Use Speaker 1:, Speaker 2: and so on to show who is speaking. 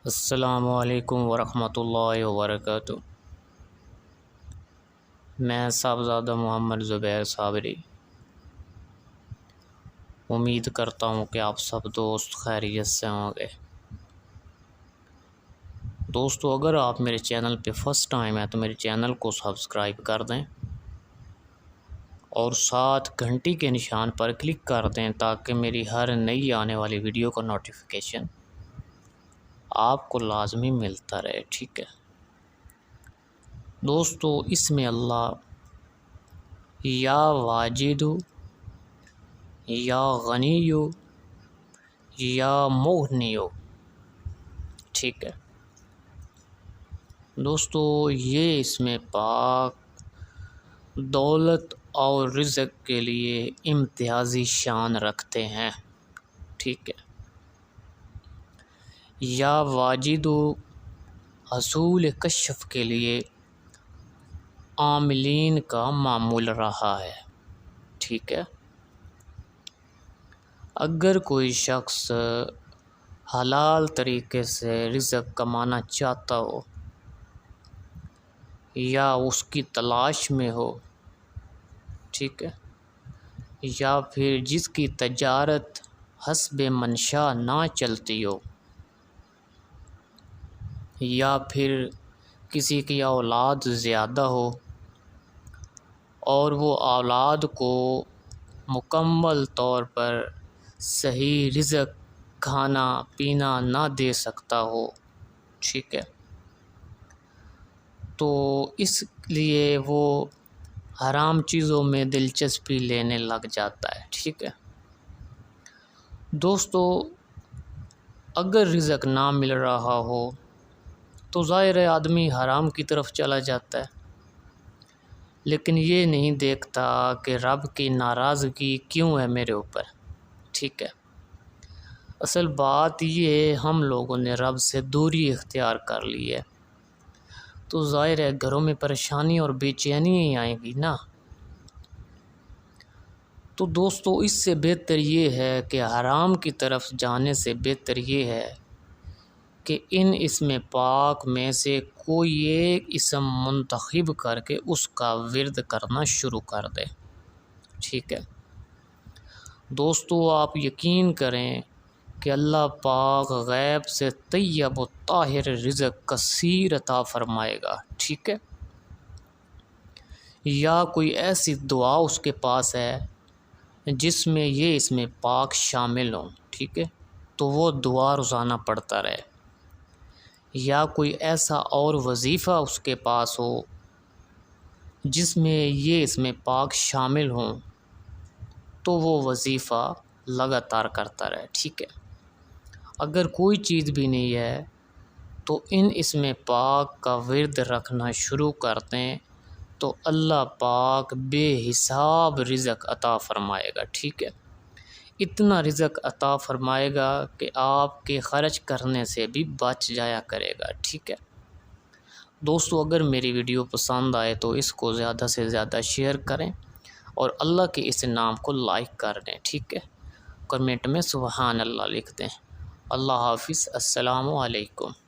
Speaker 1: السلام علیکم ورحمۃ اللہ وبرکاتہ۔ میں صاحبزادہ محمد زبیر صابری امید کرتا ہوں کہ آپ سب دوست خیریت سے ہوں گے۔ دوستو، اگر آپ میرے چینل پہ فرسٹ ٹائم ہیں تو میرے چینل کو سبسکرائب کر دیں اور ساتھ گھنٹی کے نشان پر کلک کر دیں تاکہ میری ہر نئی آنے والی ویڈیو کا نوٹیفیکیشن آپ کو لازمی ملتا رہے، ٹھیک ہے دوستو۔ اس میں اللہ یا واجد یا غنی یا مغنی، ٹھیک ہے دوستو، یہ اس میں پاک دولت اور رزق کے لیے امتیازی شان رکھتے ہیں، ٹھیک ہے۔ یا واجد حصول کشف کے لیے عاملین کا معمول رہا ہے، ٹھیک ہے۔ اگر کوئی شخص حلال طریقے سے رزق کمانا چاہتا ہو یا اس کی تلاش میں ہو، ٹھیک ہے، یا پھر جس کی تجارت حسب منشاء نہ چلتی ہو، یا پھر کسی کی اولاد زیادہ ہو اور وہ اولاد کو مکمل طور پر صحیح رزق کھانا پینا نہ دے سکتا ہو، ٹھیک ہے، تو اس لیے وہ حرام چیزوں میں دلچسپی لینے لگ جاتا ہے، ٹھیک ہے دوستو۔ اگر رزق نہ مل رہا ہو تو ظاہر ہے آدمی حرام کی طرف چلا جاتا ہے، لیکن یہ نہیں دیکھتا کہ رب کی ناراضگی کیوں ہے میرے اوپر، ٹھیک ہے۔ اصل بات یہ ہے ہم لوگوں نے رب سے دوری اختیار کر لی ہے، تو ظاہر ہے گھروں میں پریشانی اور بے چینی ہی آئیں گی نا۔ تو دوستو، اس سے بہتر یہ ہے کہ حرام کی طرف جانے سے بہتر یہ ہے کہ ان اسم پاک میں سے کوئی ایک اسم منتخب کر کے اس کا ورد کرنا شروع کر دے، ٹھیک ہے دوستو۔ آپ یقین کریں کہ اللہ پاک غیب سے طیب و طاہر رزق کثیر عطا فرمائے گا، ٹھیک ہے۔ یا کوئی ایسی دعا اس کے پاس ہے جس میں یہ اسم پاک شامل ہوں، ٹھیک ہے، تو وہ دعا روزانہ پڑھتا رہے۔ یا کوئی ایسا اور وظیفہ اس کے پاس ہو جس میں یہ اسم پاک شامل ہوں تو وہ وظیفہ لگاتار کرتا رہے، ٹھیک ہے۔ اگر کوئی چیز بھی نہیں ہے تو ان اسم پاک کا ورد رکھنا شروع کر دیں تو اللہ پاک بے حساب رزق عطا فرمائے گا، ٹھیک ہے۔ اتنا رزق عطا فرمائے گا کہ آپ کے خرچ کرنے سے بھی بچ جایا کرے گا، ٹھیک ہے دوستو۔ اگر میری ویڈیو پسند آئے تو اس کو زیادہ سے زیادہ شیئر کریں اور اللہ کے اس نام کو لائک کر دیں، ٹھیک ہے۔ کمنٹ میں سبحان اللہ لکھ دیں۔ اللہ حافظ، السلام علیکم۔